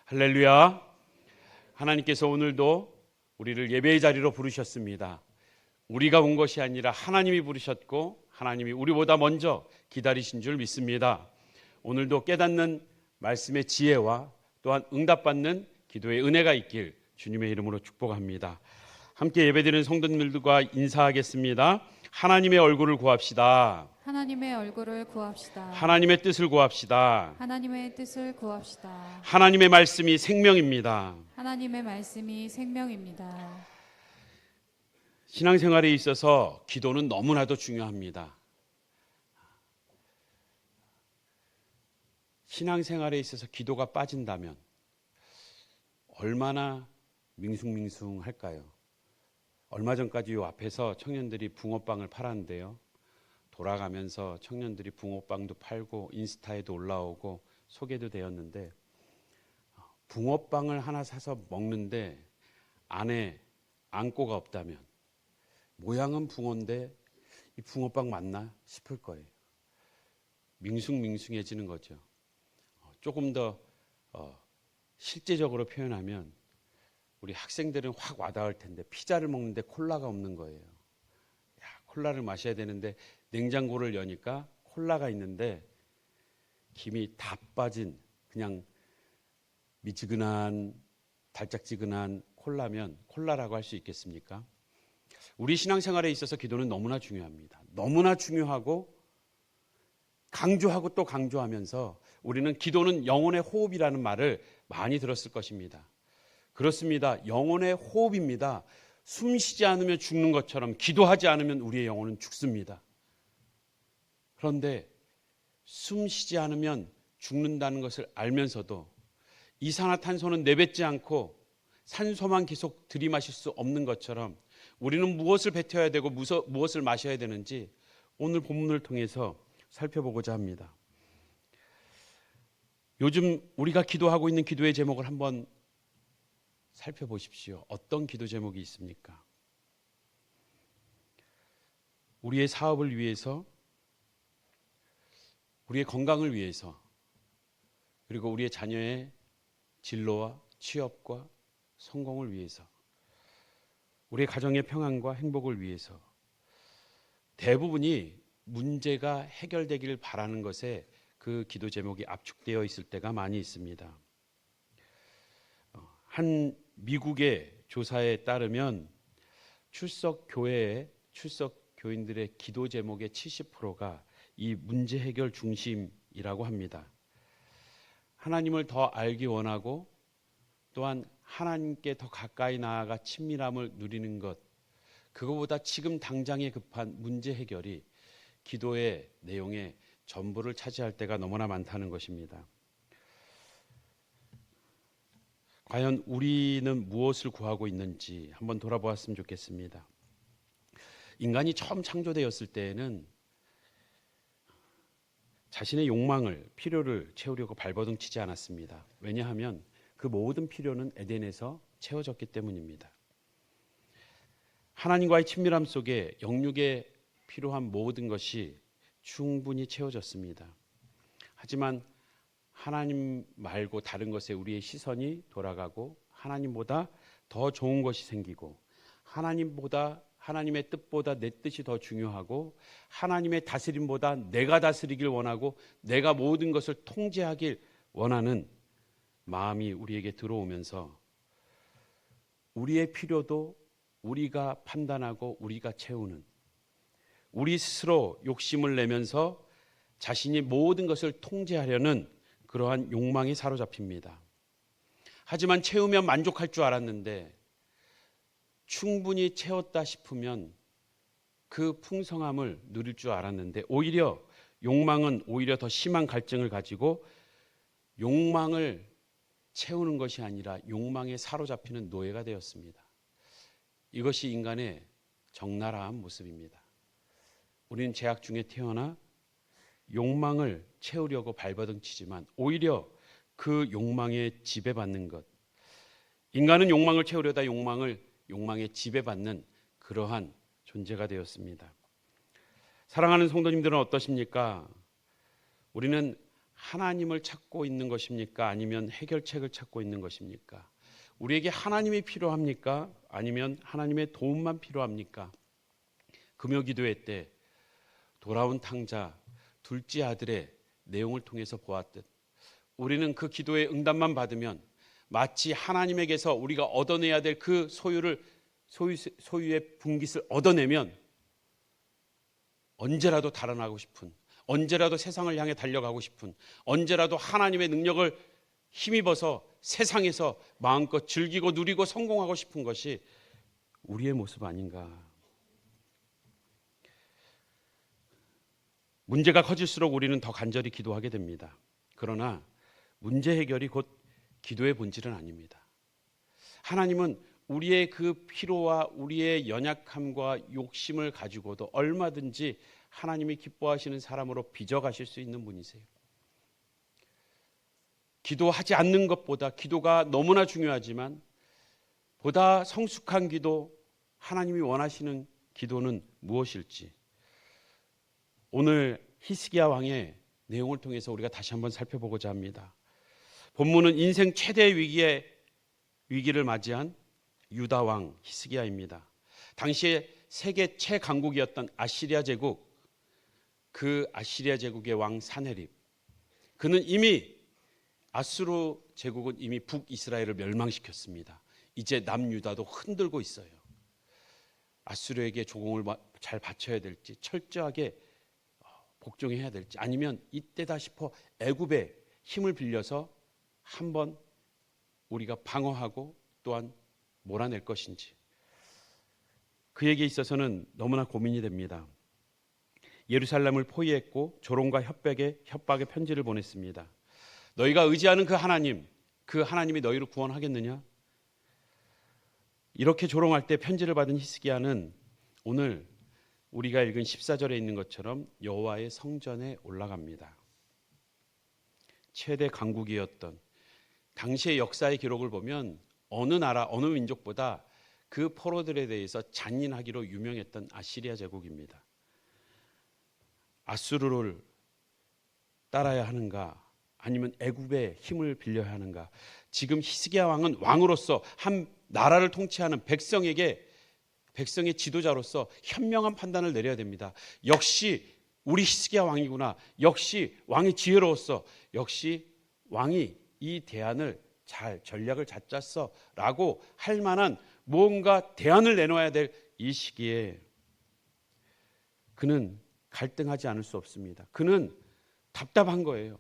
할렐루야. 하나님께서 오늘도 우리를 예배의 자리로 부르셨습니다. 우리가 온 것이 아니라 하나님이 부르셨고 하나님이 우리보다 먼저 기다리신 줄 믿습니다. 오늘도 깨닫는 말씀의 지혜와 또한 응답받는 기도의 은혜가 있길 주님의 이름으로 축복합니다. 함께 예배드리는 성도님들과 인사하겠습니다. 하나님의 얼굴을 구합시다. 하나님의 얼굴을 구합시다. 하나님의 뜻을 구합시다. 하나님의 뜻을 구합시다. 하나님의 말씀이 생명입니다. 하나님의 말씀이 생명입니다. 신앙생활에 있어서 기도는 너무나도 중요합니다. 신앙생활에 있어서 기도가 빠진다면 얼마나 밍숭밍숭할까요? 얼마 전까지 요 앞에서 청년들이 붕어빵을 팔았는데요. 돌아가면서 청년들이 붕어빵도 팔고 인스타에도 올라오고 소개도 되었는데, 붕어빵을 하나 사서 먹는데 안에 앙꼬가 없다면, 모양은 붕어인데 이 붕어빵 맞나 싶을 거예요. 밍숭밍숭해지는 거죠. 조금 더 실제적으로 표현하면 우리 학생들은 확 와닿을 텐데, 피자를 먹는데 콜라가 없는 거예요. 콜라를 마셔야 되는데 냉장고를 여니까 콜라가 있는데 김이 다 빠진 그냥 미지근한 달짝지근한 콜라면 콜라라고 할 수 있겠습니까? 우리 신앙생활에 있어서 기도는 너무나 중요합니다. 너무나 중요하고 강조하고 또 강조하면서 우리는 기도는 영혼의 호흡이라는 말을 많이 들었을 것입니다. 그렇습니다. 영혼의 호흡입니다. 숨 쉬지 않으면 죽는 것처럼 기도하지 않으면 우리의 영혼은 죽습니다. 그런데 숨 쉬지 않으면 죽는다는 것을 알면서도 이산화탄소는 내뱉지 않고 산소만 계속 들이마실 수 없는 것처럼 우리는 무엇을 뱉어야 되고 무엇을 마셔야 되는지 오늘 본문을 통해서 살펴보고자 합니다. 요즘 우리가 기도하고 있는 기도의 제목을 한번 살펴보십시오. 어떤 기도 제목이 있습니까? 우리의 사업을 위해서, 우리의 건강을 위해서, 그리고 우리의 자녀의 진로와 취업과 성공을 위해서, 우리의 가정의 평안과 행복을 위해서, 대부분이 문제가 해결되기를 바라는 것에 그 기도 제목이 압축되어 있을 때가 많이 있습니다. 한 미국의 조사에 따르면 출석 교인들의 기도 제목의 70%가 이 문제 해결 중심이라고 합니다. 하나님을 더 알기 원하고 또한 하나님께 더 가까이 나아가 친밀함을 누리는 것, 그거보다 지금 당장에 급한 문제 해결이 기도의 내용의 전부를 차지할 때가 너무나 많다는 것입니다. 과연 우리는 무엇을 구하고 있는지 한번 돌아보았으면 좋겠습니다. 인간이 처음 창조되었을 때에는 자신의 욕망을, 필요를 채우려고 발버둥 치지 않았습니다. 왜냐하면 그 모든 필요는 에덴에서 채워졌기 때문입니다. 하나님과의 친밀함 속에 영육에 필요한 모든 것이 충분히 채워졌습니다. 하지만 하나님 말고 다른 것에 우리의 시선이 돌아가고 하나님보다 더 좋은 것이 생기고 하나님의 뜻보다 내 뜻이 더 중요하고 하나님의 다스림보다 내가 다스리길 원하고 내가 모든 것을 통제하길 원하는 마음이 우리에게 들어오면서 우리의 필요도 우리가 판단하고 우리가 채우는, 우리 스스로 욕심을 내면서 자신이 모든 것을 통제하려는 그러한 욕망이 사로잡힙니다. 하지만 채우면 만족할 줄 알았는데 충분히 채웠다 싶으면 그 풍성함을 누릴 줄 알았는데 오히려 욕망은 오히려 더 심한 갈증을 가지고 욕망을 채우는 것이 아니라 욕망에 사로잡히는 노예가 되었습니다. 이것이 인간의 적나라한 모습입니다. 우리는 죄악 중에 태어나 욕망을 채우려고 발버둥 치지만 오히려 그 욕망에 지배받는 것, 인간은 욕망을 채우려다 욕망에 지배받는 그러한 존재가 되었습니다. 사랑하는 성도님들은 어떠십니까? 우리는 하나님을 찾고 있는 것입니까? 아니면 해결책을 찾고 있는 것입니까? 우리에게 하나님이 필요합니까? 아니면 하나님의 도움만 필요합니까? 금요 기도회 때 돌아온 탕자 둘째 아들의 내용을 통해서 보았듯 우리는 그 기도의 응답만 받으면 마치 하나님에게서 우리가 얻어내야 될 그 소유의 분깃을 얻어내면 언제라도 달아나고 싶은, 언제라도 세상을 향해 달려가고 싶은, 언제라도 하나님의 능력을 힘입어서 세상에서 마음껏 즐기고 누리고 성공하고 싶은 것이 우리의 모습 아닌가. 문제가 커질수록 우리는 더 간절히 기도하게 됩니다. 그러나 문제 해결이 곧 기도의 본질은 아닙니다. 하나님은 우리의 그 피로와 우리의 연약함과 욕심을 가지고도 얼마든지 하나님이 기뻐하시는 사람으로 빚어가실 수 있는 분이세요. 기도하지 않는 것보다 기도가 너무나 중요하지만 보다 성숙한 기도, 하나님이 원하시는 기도는 무엇일지 오늘 히스기야 왕의 내용을 통해서 우리가 다시 한번 살펴보고자 합니다. 본문은 인생 최대의 위기를 맞이한 유다 왕 히스기야입니다. 당시에 세계 최강국이었던 아시리아 제국, 그 아시리아 제국의 왕 사네립, 그는 이미 아수르 제국은 이미 북이스라엘을 멸망시켰습니다. 이제 남유다도 흔들고 있어요. 아수르에게 조공을 잘 바쳐야 될지, 철저하게 복종해야 될지, 아니면 이때다 싶어 애굽의 힘을 빌려서 한번 우리가 방어하고 또한 몰아낼 것인지, 그에게 있어서는 너무나 고민이 됩니다. 예루살렘을 포위했고 조롱과 협박의 편지를 보냈습니다. 너희가 의지하는 그 하나님이 너희를 구원하겠느냐? 이렇게 조롱할 때 편지를 받은 히스기야는 오늘 우리가 읽은 14절에 있는 것처럼 여호와의 성전에 올라갑니다. 최대 강국이었던 당시의 역사의 기록을 보면 어느 나라, 어느 민족보다 그 포로들에 대해서 잔인하기로 유명했던 아시리아 제국입니다. 아수르를 따라야 하는가? 아니면 애굽의 힘을 빌려야 하는가? 지금 히스기야 왕은 왕으로서 한 나라를 통치하는 백성의 지도자로서 현명한 판단을 내려야 됩니다. 역시 우리 히스기야 왕이구나. 역시 왕이 지혜로웠어. 역시 왕이 이 대안을 전략을 잘 짰어라고 할 만한 무언가 대안을 내놓아야 될 이 시기에 그는 갈등하지 않을 수 없습니다. 그는 답답한 거예요.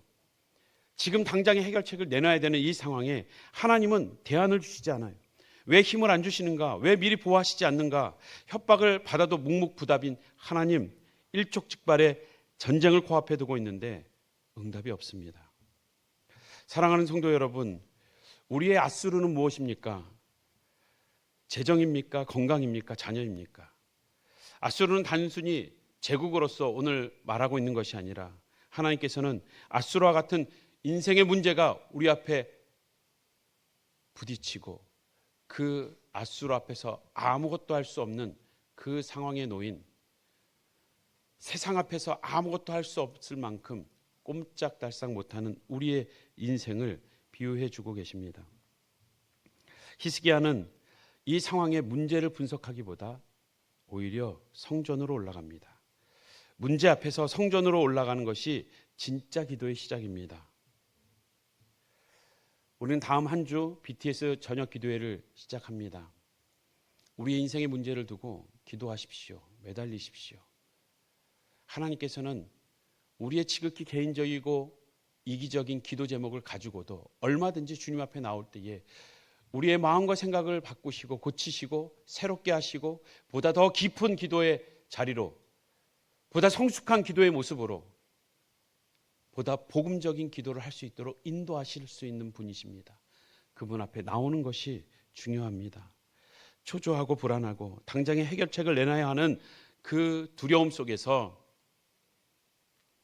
지금 당장의 해결책을 내놔야 되는 이 상황에 하나님은 대안을 주시지 않아요. 왜 힘을 안 주시는가? 왜 미리 보호하시지 않는가? 협박을 받아도 묵묵부답인 하나님, 일촉즉발의 전쟁을 코앞에 두고 있는데 응답이 없습니다. 사랑하는 성도 여러분, 우리의 아수르는 무엇입니까? 재정입니까? 건강입니까? 자녀입니까? 아수르는 단순히 제국으로서 오늘 말하고 있는 것이 아니라 하나님께서는 아수르와 같은 인생의 문제가 우리 앞에 부딪히고 그 아수르 앞에서 아무것도 할 수 없는 그 상황에 놓인, 세상 앞에서 아무것도 할 수 없을 만큼 꼼짝달싹 못하는 우리의 인생을 비유해 주고 계십니다. 히스기야는 이 상황의 문제를 분석하기보다 오히려 성전으로 올라갑니다. 문제 앞에서 성전으로 올라가는 것이 진짜 기도의 시작입니다. 우리는 다음 한 주 BTS 저녁 기도회를 시작합니다. 우리의 인생의 문제를 두고 기도하십시오. 매달리십시오. 하나님께서는 우리의 지극히 개인적이고 이기적인 기도 제목을 가지고도 얼마든지 주님 앞에 나올 때에 우리의 마음과 생각을 바꾸시고 고치시고 새롭게 하시고 보다 더 깊은 기도의 자리로, 보다 성숙한 기도의 모습으로, 보다 복음적인 기도를 할 수 있도록 인도하실 수 있는 분이십니다. 그분 앞에 나오는 것이 중요합니다. 초조하고 불안하고 당장의 해결책을 내놔야 하는 그 두려움 속에서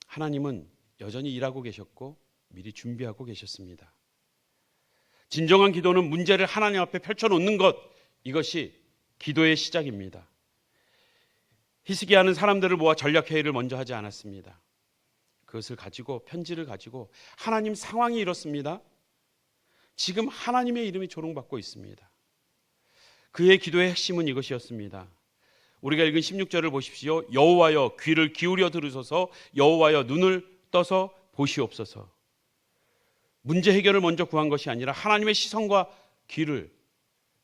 하나님은 여전히 일하고 계셨고 미리 준비하고 계셨습니다. 진정한 기도는 문제를 하나님 앞에 펼쳐놓는 것, 이것이 기도의 시작입니다. 히스기야는 사람들을 모아 전략회의를 먼저 하지 않았습니다. 그것을 가지고, 편지를 가지고, 하나님 상황이 이렇습니다. 지금 하나님의 이름이 조롱받고 있습니다. 그의 기도의 핵심은 이것이었습니다. 우리가 읽은 16절을 보십시오. 여호와여 귀를 기울여 들으소서, 여호와여 눈을 떠서 보시옵소서. 문제 해결을 먼저 구한 것이 아니라 하나님의 시선과 귀를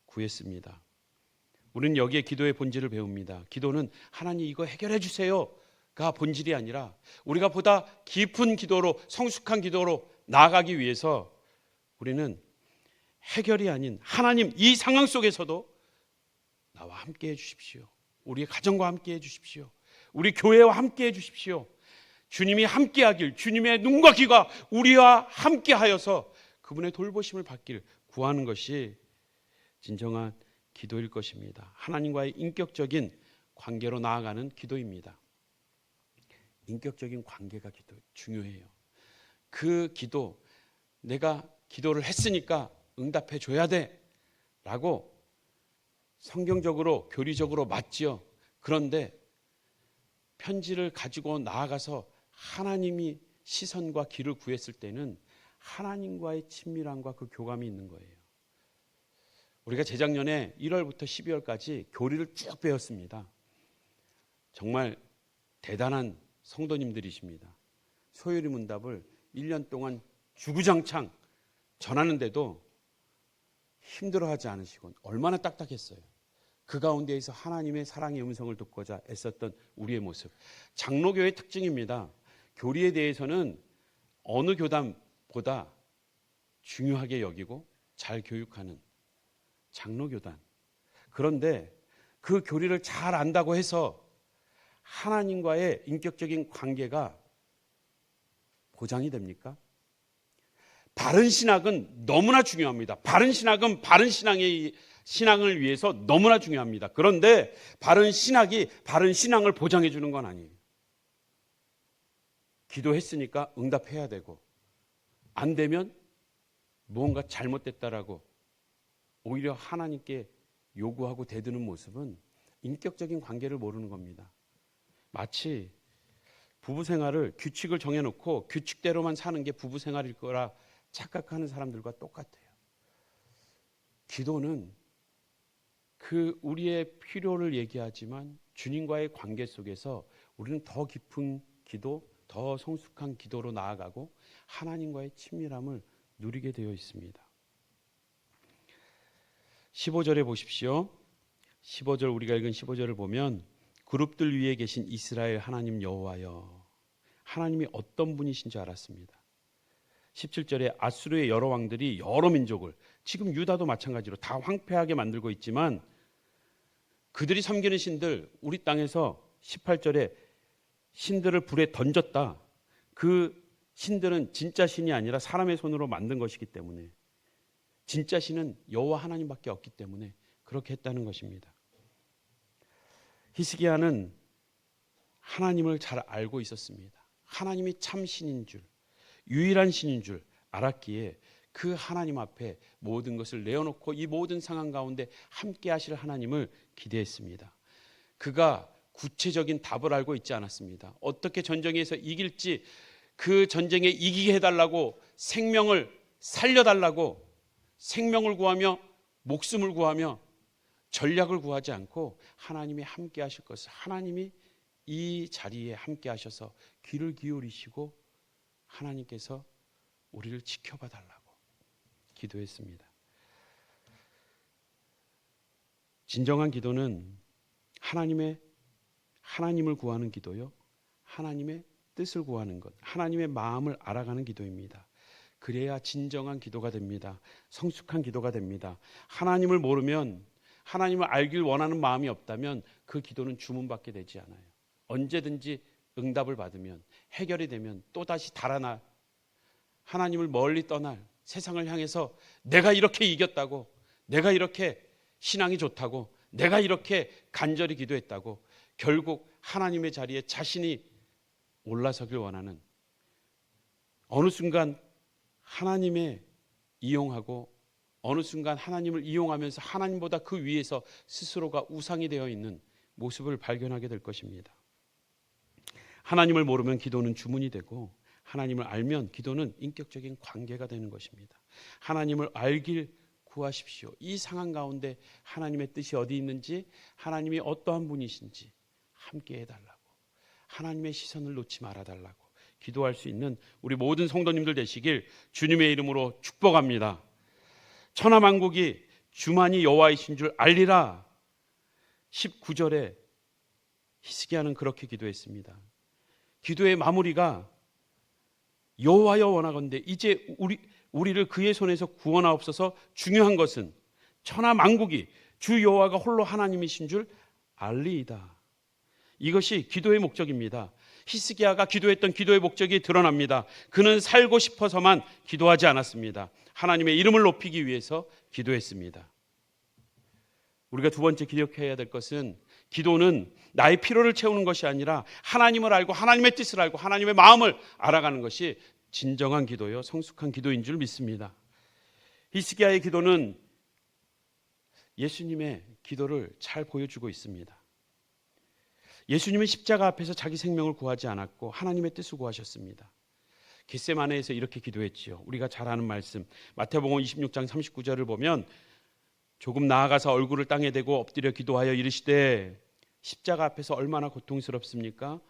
구했습니다. 우리는 여기에 기도의 본질을 배웁니다. 기도는 하나님 이거 해결해 주세요가 본질이 아니라 우리가 보다 깊은 기도로, 성숙한 기도로 나아가기 위해서 우리는 해결이 아닌 하나님 이 상황 속에서도 나와 함께 해 주십시오. 우리의 가정과 함께 해 주십시오. 우리 교회와 함께 해 주십시오. 주님이 함께 하길, 주님의 눈과 귀가 우리와 함께 하여서 그분의 돌보심을 받길 구하는 것이 진정한 기도일 것입니다. 하나님과의 인격적인 관계로 나아가는 기도입니다. 인격적인 관계가 중요해요. 그 기도, 내가 기도를 했으니까 응답해 줘야 돼 라고 성경적으로 교리적으로 맞지요. 그런데 편지를 가지고 나아가서 하나님이 시선과 귀를 구했을 때는 하나님과의 친밀함과 그 교감이 있는 거예요. 우리가 재작년에 1월부터 12월까지 교리를 쭉 배웠습니다. 정말 대단한 성도님들이십니다. 소요리 문답을 1년 동안 주구장창 전하는데도 힘들어하지 않으시고 얼마나 딱딱했어요. 그 가운데에서 하나님의 사랑의 음성을 듣고자 애썼던 우리의 모습. 장로교의 특징입니다. 교리에 대해서는 어느 교단보다 중요하게 여기고 잘 교육하는 장로교단. 그런데 그 교리를 잘 안다고 해서 하나님과의 인격적인 관계가 보장이 됩니까? 바른 신학은 너무나 중요합니다. 바른 신학은 바른 신앙을 위해서 너무나 중요합니다. 그런데 바른 신학이 바른 신앙을 보장해 주는 건 아니에요. 기도했으니까 응답해야 되고, 안 되면 무언가 잘못됐다라고 오히려 하나님께 요구하고 대드는 모습은 인격적인 관계를 모르는 겁니다. 마치 부부 생활을 규칙을 정해놓고 규칙대로만 사는 게 부부 생활일 거라 착각하는 사람들과 똑같아요. 기도는 그 우리의 필요를 얘기하지만 주님과의 관계 속에서 우리는 더 깊은 기도, 더 성숙한 기도로 나아가고 하나님과의 친밀함을 누리게 되어 있습니다. 15절에 보십시오. 15절 우리가 읽은 15절을 보면 그룹들 위에 계신 이스라엘 하나님 여호와여, 하나님이 어떤 분이신 줄 알았습니다. 17절에 아수르의 여러 왕들이 여러 민족을, 지금 유다도 마찬가지로 다 황폐하게 만들고 있지만 그들이 섬기는 신들, 우리 땅에서 18절에 신들을 불에 던졌다. 그 신들은 진짜 신이 아니라 사람의 손으로 만든 것이기 때문에, 진짜 신은 여호와 하나님밖에 없기 때문에 그렇게 했다는 것입니다. 히스기야는 하나님을 잘 알고 있었습니다. 하나님이 참 신인 줄, 유일한 신인 줄 알았기에 그 하나님 앞에 모든 것을 내어놓고 이 모든 상황 가운데 함께 하실 하나님을 기대했습니다. 그가 구체적인 답을 알고 있지 않았습니다. 어떻게 전쟁에서 이길지, 그 전쟁에 이기게 해달라고, 생명을 살려달라고 생명을 구하며 목숨을 구하며 전략을 구하지 않고 하나님이 함께 하실 것을, 하나님이 이 자리에 함께 하셔서 귀를 기울이시고 하나님께서 우리를 지켜봐 달라고 기도했습니다. 진정한 기도는 하나님을 구하는 기도요, 하나님의 뜻을 구하는 것, 하나님의 마음을 알아가는 기도입니다. 그래야 진정한 기도가 됩니다. 성숙한 기도가 됩니다. 하나님을 모르면, 하나님을 알길 원하는 마음이 없다면 그 기도는 주문받게 되지 않아요. 언제든지 응답을 받으면, 해결이 되면 또다시 달아날, 하나님을 멀리 떠날, 세상을 향해서 내가 이렇게 이겼다고, 내가 이렇게 신앙이 좋다고, 내가 이렇게 간절히 기도했다고 결국 하나님의 자리에 자신이 올라서길 원하는, 어느 순간 하나님의 이용하고 어느 순간 하나님을 이용하면서 하나님보다 그 위에서 스스로가 우상이 되어 있는 모습을 발견하게 될 것입니다. 하나님을 모르면 기도는 주문이 되고 하나님을 알면 기도는 인격적인 관계가 되는 것입니다. 하나님을 알길 구하십시오. 이 상황 가운데 하나님의 뜻이 어디 있는지, 하나님이 어떠한 분이신지 함께 해달라고, 하나님의 시선을 놓지 말아달라고 기도할 수 있는 우리 모든 성도님들 되시길 주님의 이름으로 축복합니다. 천하만국이 주만이 여호와이신 줄 알리라. 19절에 히스기야는 그렇게 기도했습니다. 기도의 마무리가 여호와여 원하건대 이제 우리를 그의 손에서 구원하옵소서. 중요한 것은 천하만국이 주 여호와가 홀로 하나님이신 줄 알리이다. 이것이 기도의 목적입니다. 히스기야가 기도했던 기도의 목적이 드러납니다. 그는 살고 싶어서만 기도하지 않았습니다. 하나님의 이름을 높이기 위해서 기도했습니다. 우리가 두 번째 기억해야 될 것은 기도는 나의 필요를 채우는 것이 아니라 하나님을 알고 하나님의 뜻을 알고 하나님의 마음을 알아가는 것이 진정한 기도요 성숙한 기도인 줄 믿습니다. 히스기야의 기도는 예수님의 기도를 잘 보여주고 있습니다. 예수님은 십자가 앞에서 자기 생명을 구하지 않았고 하나님의 뜻을 구하셨습니다. 겟세마네에서 이렇게 기도했지요. 우리가 잘 아는 말씀 마태복음 26장 39절을 보면 조금 나아가서 얼굴을 땅에 대고 엎드려 기도하여 이르시되 십자가 앞에서 얼마나 고통스럽습니까?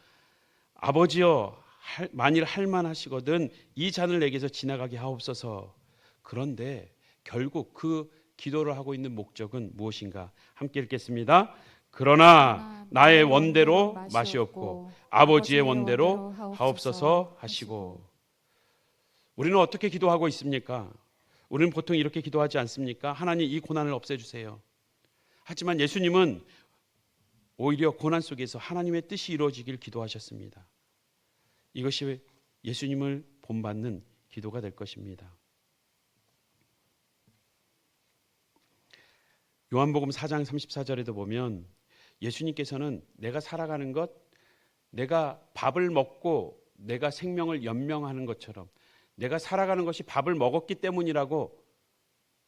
아버지여 만일 할만하시거든 이 잔을 내게서 지나가게 하옵소서. 그런데 결국 그 기도를 하고 있는 목적은 무엇인가? 함께 읽겠습니다. 그러나 나의 원대로 마시옵고 아버지의 원대로 하옵소서 하시고. 우리는 어떻게 기도하고 있습니까? 우리는 보통 이렇게 기도하지 않습니까? 하나님 이 고난을 없애주세요. 하지만 예수님은 오히려 고난 속에서 하나님의 뜻이 이루어지길 기도하셨습니다. 이것이 예수님을 본받는 기도가 될 것입니다. 요한복음 4장 34절에도 보면 예수님께서는 내가 살아가는 것, 내가 밥을 먹고 내가 생명을 연명하는 것처럼 내가 살아가는 것이 밥을 먹었기 때문이라고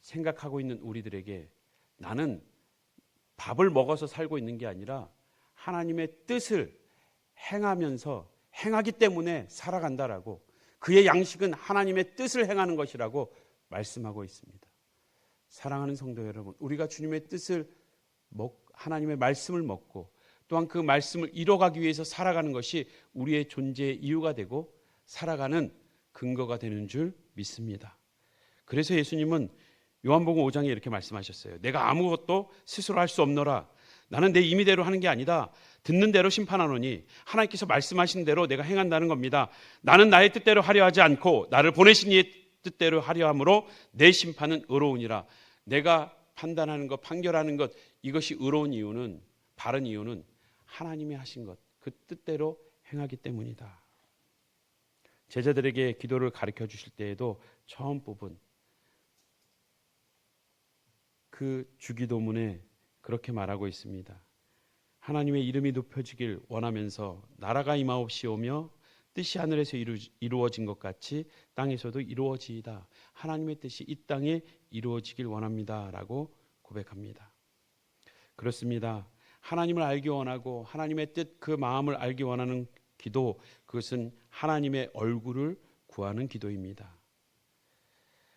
생각하고 있는 우리들에게 나는 밥을 먹어서 살고 있는 게 아니라 하나님의 뜻을 행하기 때문에 살아간다라고, 그의 양식은 하나님의 뜻을 행하는 것이라고 말씀하고 있습니다. 사랑하는 성도 여러분, 우리가 주님의 뜻을 하나님의 말씀을 먹고 또한 그 말씀을 이뤄가기 위해서 살아가는 것이 우리의 존재의 이유가 되고 살아가는 근거가 되는 줄 믿습니다. 그래서 예수님은 요한복음 5장에 이렇게 말씀하셨어요. 내가 아무것도 스스로 할 수 없노라. 나는 내 임의대로 하는 게 아니다. 듣는 대로 심판하노니 하나님께서 말씀하신 대로 내가 행한다는 겁니다. 나는 나의 뜻대로 하려 하지 않고 나를 보내신 이의 뜻대로 하려 함으로 내 심판은 의로우니라. 내가 판단하는 것, 판결하는 것, 이것이 의로운 이유는, 바른 이유는 하나님이 하신 것, 그 뜻대로 행하기 때문이다. 제자들에게 기도를 가르쳐 주실 때에도 처음 부분 그 주기도문에 그렇게 말하고 있습니다. 하나님의 이름이 높여지길 원하면서 나라가 임하옵시오며 뜻이 하늘에서 이루어진 것 같이 땅에서도 이루어지이다. 하나님의 뜻이 이 땅에 이루어지길 원합니다 라고 고백합니다. 그렇습니다. 하나님을 알기 원하고 하나님의 뜻, 그 마음을 알기 원하는 기도, 그것은 하나님의 얼굴을 구하는 기도입니다.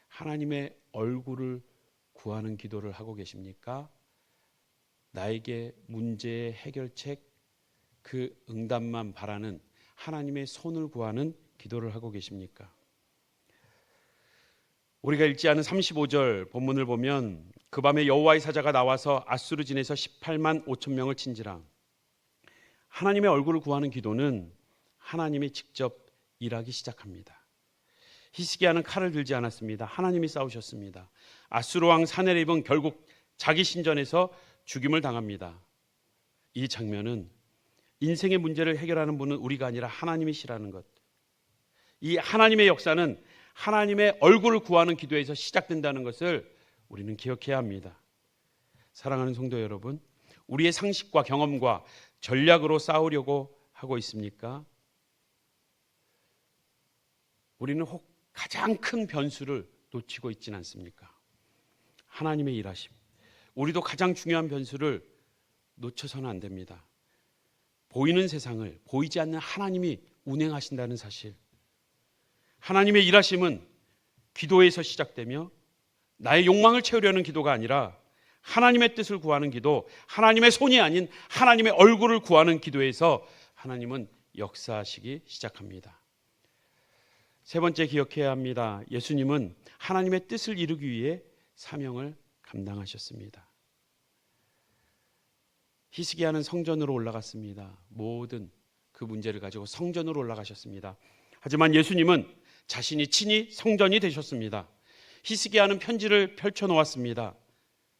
하나님의 얼굴을 구하는 기도를 하고 계십니까? 나에게 문제의 해결책, 그 응답만 바라는 하나님의 손을 구하는 기도를 하고 계십니까? 우리가 읽지 않은 35절 본문을 보면 그 밤에 여호와의 사자가 나와서 아수르진에서 18만 5천 명을 친지라. 하나님의 얼굴을 구하는 기도는 하나님이 직접 일하기 시작합니다. 히스기야는 칼을 들지 않았습니다. 하나님이 싸우셨습니다. 아수르 왕 사네립은 결국 자기 신전에서 죽임을 당합니다. 이 장면은 인생의 문제를 해결하는 분은 우리가 아니라 하나님이시라는 것, 이 하나님의 역사는 하나님의 얼굴을 구하는 기도에서 시작된다는 것을 우리는 기억해야 합니다. 사랑하는 성도 여러분, 우리의 상식과 경험과 전략으로 싸우려고 하고 있습니까? 우리는 혹 가장 큰 변수를 놓치고 있지는 않습니까? 하나님의 일하심. 우리도 가장 중요한 변수를 놓쳐서는 안 됩니다. 보이는 세상을 보이지 않는 하나님이 운행하신다는 사실, 하나님의 일하심은 기도에서 시작되며 나의 욕망을 채우려는 기도가 아니라 하나님의 뜻을 구하는 기도, 하나님의 손이 아닌 하나님의 얼굴을 구하는 기도에서 하나님은 역사하시기 시작합니다. 세 번째 기억해야 합니다. 예수님은 하나님의 뜻을 이루기 위해 사명을 감당하셨습니다. 히스기야는 성전으로 올라갔습니다. 모든 그 문제를 가지고 성전으로 올라가셨습니다. 하지만 예수님은 자신이 친히 성전이 되셨습니다. 히스기야는 편지를 펼쳐놓았습니다.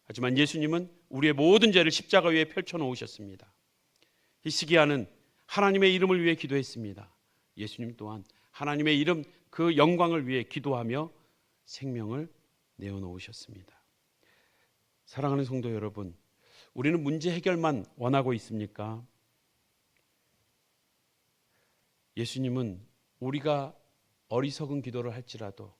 하지만 예수님은 우리의 모든 죄를 십자가 위에 펼쳐놓으셨습니다. 히스기야는 하나님의 이름을 위해 기도했습니다. 예수님 또한 하나님의 이름 그 영광을 위해 기도하며 생명을 내어놓으셨습니다. 사랑하는 성도 여러분, 우리는 문제 해결만 원하고 있습니까? 예수님은 우리가 어리석은 기도를 할지라도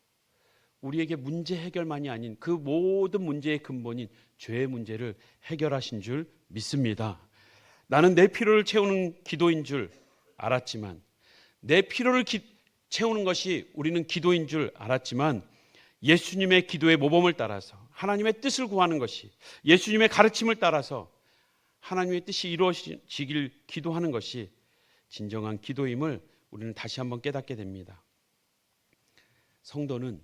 우리에게 문제 해결만이 아닌 그 모든 문제의 근본인 죄의 문제를 해결하신 줄 믿습니다. 나는 내 필요를 채우는 기도인 줄 알았지만, 내 필요를 채우는 것이 우리는 기도인 줄 알았지만, 예수님의 기도의 모범을 따라서 하나님의 뜻을 구하는 것이, 예수님의 가르침을 따라서 하나님의 뜻이 이루어지길 기도하는 것이 진정한 기도임을 우리는 다시 한번 깨닫게 됩니다. 성도는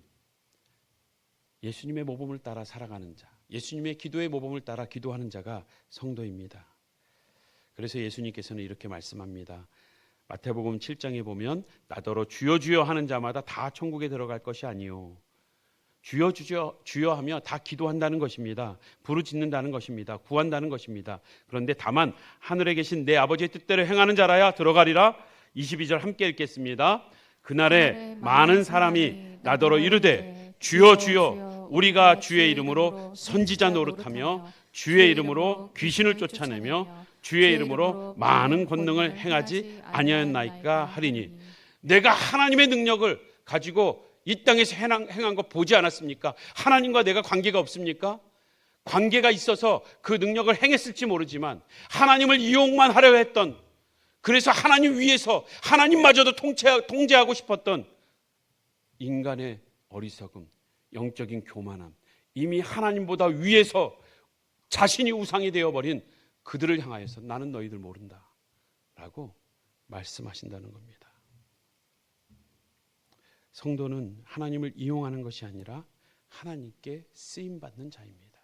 예수님의 모범을 따라 살아가는 자, 예수님의 기도의 모범을 따라 기도하는 자가 성도입니다. 그래서 예수님께서는 이렇게 말씀합니다. 마태복음 7장에 보면 나더러 주여 주여 하는 자마다 다 천국에 들어갈 것이 아니요, 주여 주여 주여 하며 다 기도한다는 것입니다. 부르짖는다는 것입니다. 구한다는 것입니다. 그런데 다만 하늘에 계신 내 아버지의 뜻대로 행하는 자라야 들어가리라. 22절 함께 읽겠습니다. 그날에 많은 사람이 나더러 이르되 주여 주여 우리가 주의 이름으로 선지자 노릇하며 주의 이름으로 귀신을 쫓아내며 주의 이름으로 많은 권능을 행하지 아니하였나이까 하리니, 내가 하나님의 능력을 가지고 이 땅에서 행한 거 보지 않았습니까? 하나님과 내가 관계가 없습니까? 관계가 있어서 그 능력을 행했을지 모르지만 하나님을 이용만 하려 했던, 그래서 하나님 위에서 하나님마저도 통제하고 싶었던 인간의 어리석음, 영적인 교만함, 이미 하나님보다 위에서 자신이 우상이 되어버린 그들을 향하여서 나는 너희들 모른다 라고 말씀하신다는 겁니다. 성도는 하나님을 이용하는 것이 아니라 하나님께 쓰임받는 자입니다.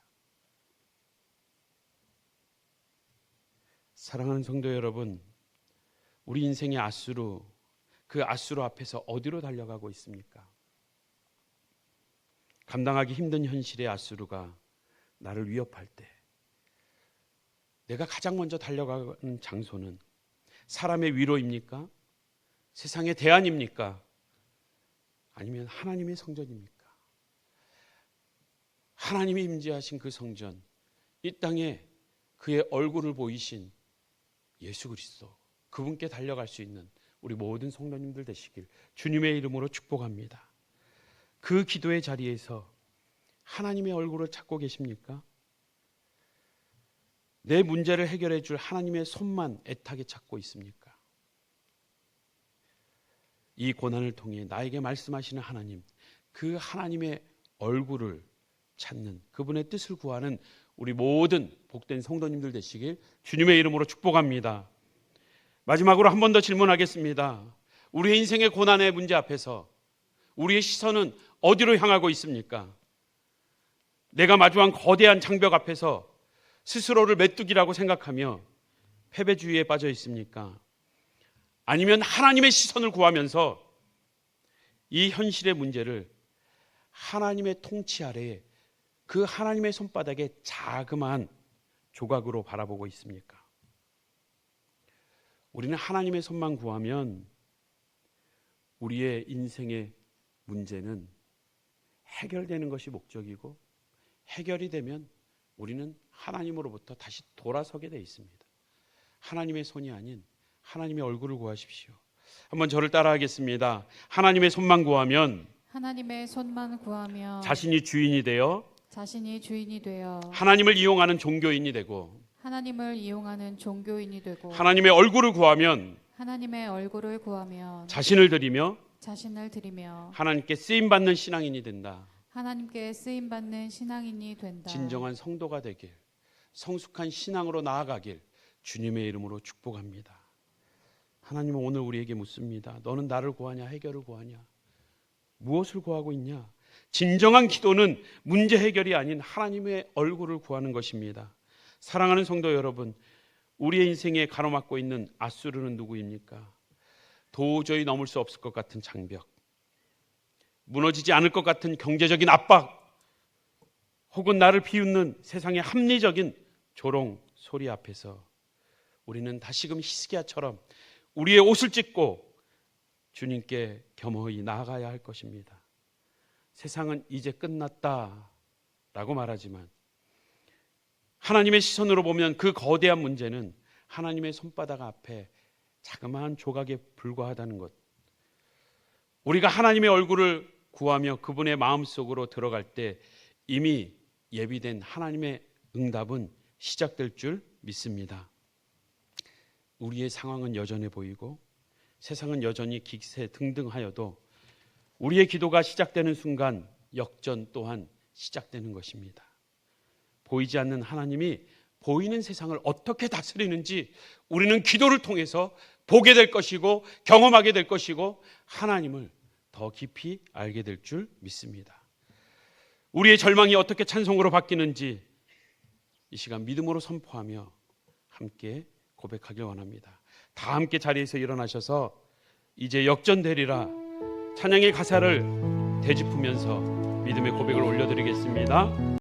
사랑하는 성도 여러분, 우리 인생의 앗수루, 그 앗수루 앞에서 어디로 달려가고 있습니까? 감당하기 힘든 현실의 앗수루가 나를 위협할 때 내가 가장 먼저 달려가는 장소는 사람의 위로입니까? 세상의 대안입니까? 아니면 하나님의 성전입니까? 하나님이 임재하신 그 성전, 이 땅에 그의 얼굴을 보이신 예수 그리스도, 그분께 달려갈 수 있는 우리 모든 성도님들 되시길 주님의 이름으로 축복합니다. 그 기도의 자리에서 하나님의 얼굴을 찾고 계십니까? 내 문제를 해결해 줄 하나님의 손만 애타게 찾고 있습니까? 이 고난을 통해 나에게 말씀하시는 하나님, 그 하나님의 얼굴을 찾는, 그분의 뜻을 구하는 우리 모든 복된 성도님들 되시길 주님의 이름으로 축복합니다. 마지막으로 한 번 더 질문하겠습니다. 우리의 인생의 고난의 문제 앞에서 우리의 시선은 어디로 향하고 있습니까? 내가 마주한 거대한 장벽 앞에서 스스로를 메뚜기라고 생각하며 패배주의에 빠져 있습니까? 아니면 하나님의 시선을 구하면서 이 현실의 문제를 하나님의 통치 아래에 그 하나님의 손바닥에 자그마한 조각으로 바라보고 있습니까? 우리는 하나님의 손만 구하면 우리의 인생의 문제는 해결되는 것이 목적이고, 해결이 되면 우리는 하나님으로부터 다시 돌아서게 되어 있습니다. 하나님의 손이 아닌 하나님의 얼굴을 구하십시오. 한번 저를 따라하겠습니다. 하나님의 손만 구하면, 하나님의 손만 구하며 자신이 주인이 되어 자신이 주인이 되어 하나님을 이용하는 종교인이 되고, 하나님을 이용하는 종교인이 되고 하나님의 얼굴을 구하면 하나님의 얼굴을 구하면 자신을 드리며 자신을 드리며 하나님께 쓰임 받는 신앙인이 된다. 하나님께 쓰임 받는 신앙인이 된다. 진정한 성도가 되길, 성숙한 신앙으로 나아가길 주님의 이름으로 축복합니다. 하나님은 오늘 우리에게 묻습니다. 너는 나를 구하냐, 해결을 구하냐? 무엇을 구하고 있냐? 진정한 기도는 문제 해결이 아닌 하나님의 얼굴을 구하는 것입니다. 사랑하는 성도 여러분, 우리의 인생에 가로막고 있는 앗수르는 누구입니까? 도저히 넘을 수 없을 것 같은 장벽, 무너지지 않을 것 같은 경제적인 압박, 혹은 나를 비웃는 세상의 합리적인 조롱 소리 앞에서 우리는 다시금 히스기야처럼 우리의 옷을 찢고 주님께 겸허히 나아가야 할 것입니다. 세상은 이제 끝났다라고 말하지만 하나님의 시선으로 보면 그 거대한 문제는 하나님의 손바닥 앞에 자그마한 조각에 불과하다는 것. 우리가 하나님의 얼굴을 구하며 그분의 마음속으로 들어갈 때 이미 예비된 하나님의 응답은 시작될 줄 믿습니다. 우리의 상황은 여전해 보이고 세상은 여전히 기세등등하여도 우리의 기도가 시작되는 순간 역전 또한 시작되는 것입니다. 보이지 않는 하나님이 보이는 세상을 어떻게 다스리는지 우리는 기도를 통해서 보게 될 것이고 경험하게 될 것이고 하나님을 더 깊이 알게 될 줄 믿습니다. 우리의 절망이 어떻게 찬송으로 바뀌는지 이 시간 믿음으로 선포하며 함께 고백하길 원합니다. 다 함께 자리에서 일어나셔서 이제 역전되리라 찬양의 가사를 되짚으면서 믿음의 고백을 올려드리겠습니다.